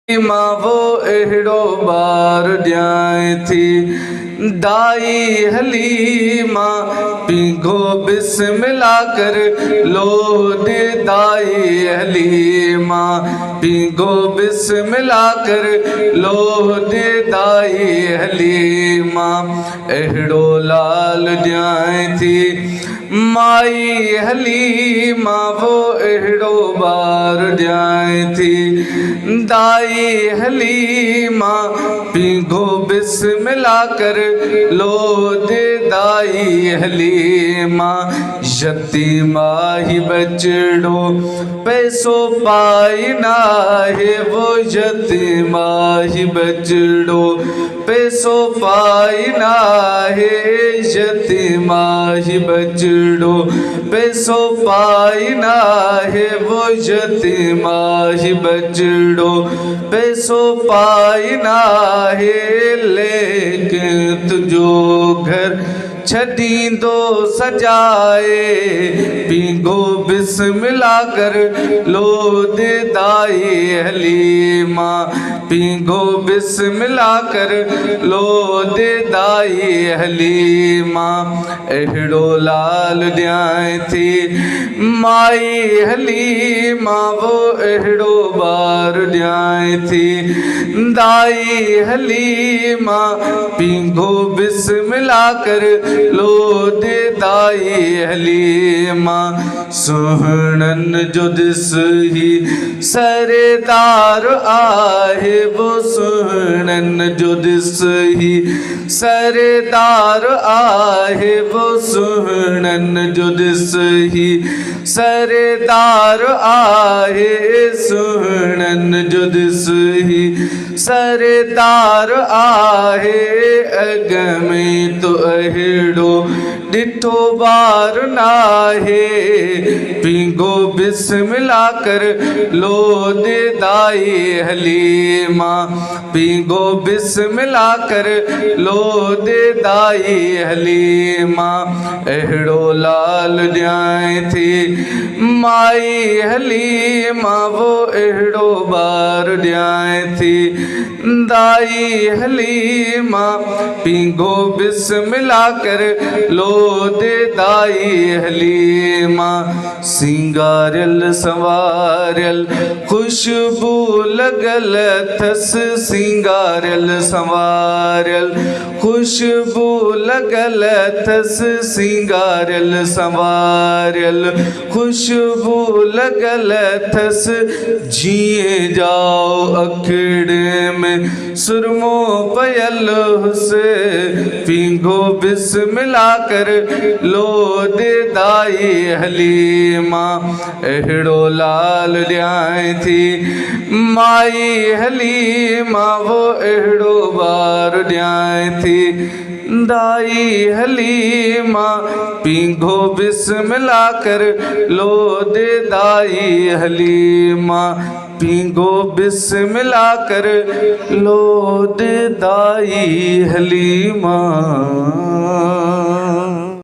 मां वो अहिड़ो ॿार ॾियां थी। दाई हलीमा पीघो बिस्मिल्लाह कर लो दे। दाई हलीमा पीघो बिस्मिल्लाह कर लो दे। दाई हलीमा अहिड़ो लाल ॾियां थी। माई हलीमा वो अहिड़ो ॿार ॾियां थी। दाई हलीमा पीघो बिस्मिल्लाह कर लो दे। दाई हलीमा यतीमा ही बचड़ो पैसो पाई ना है। वो यतीमा ही बचड़ो पैसो पाई ना है। यतीमा ही बचड़ो पैसो पाई ना है। वो यतीमा ही बचड़ो पैसो पाई ना है। लेकिन तुझो घर छदींदो सजाए पीघो बिस्मिल्लाह कर लो दे। दाई हलीमा पीघो बिस्मिल्लाह कर लो दे। दाई हलीमा अहिड़ो लाल ॾियां थी। माई हलीमा वो अहिड़ो ॿार ॾियां थी। दाई हलीमा पीघो बिस्मिल्लाह कर लो दे। दाई हलीमा सुहणन जो दिस ही सरदार आहे। वो सुहणन जो दिस ही सरदार आहे। वो सुहणन जो दिस ही सरदार आहे। सुहणन जो दिस ही सरदार आहे। अग में तो अहिड़ो ॾिठो ॿार नाहे पीघो बिस्मिल्लाह कर लो दे। दाई हलीमा पीघो बिस्मिल्लाह कर लो दे। दाई हलीमा अहिड़ो लाल ॾियां थी। माई हलीमा वो अहिड़ो ॿार ॾियां थी। दाई हलीमा पीघो बिस्मिल्लाह कर लो दे। दाई हलीमा सिंगारियल संवारियल खुशबू लगल थस। सिंगारियल संवारियल खुशबू लगल थस। सिंगारियल संवारियल खुशबू लगल थस। जिए जाओ अखिड़े में सुरमो पयल हुसे पीघो बिस्मिल्लाह कर लो दे। दाई हलीमा अहिड़ो लाल ॾियां थी। माई हलीमा वो अहिड़ो ॿार ॾियां थी। दाई हलीमा पीघो बिस्मिल्लाह कर लो दे। दाई हलीमा पीघो बिस्मिल्लाह कर लो दे। दाई हलीमा।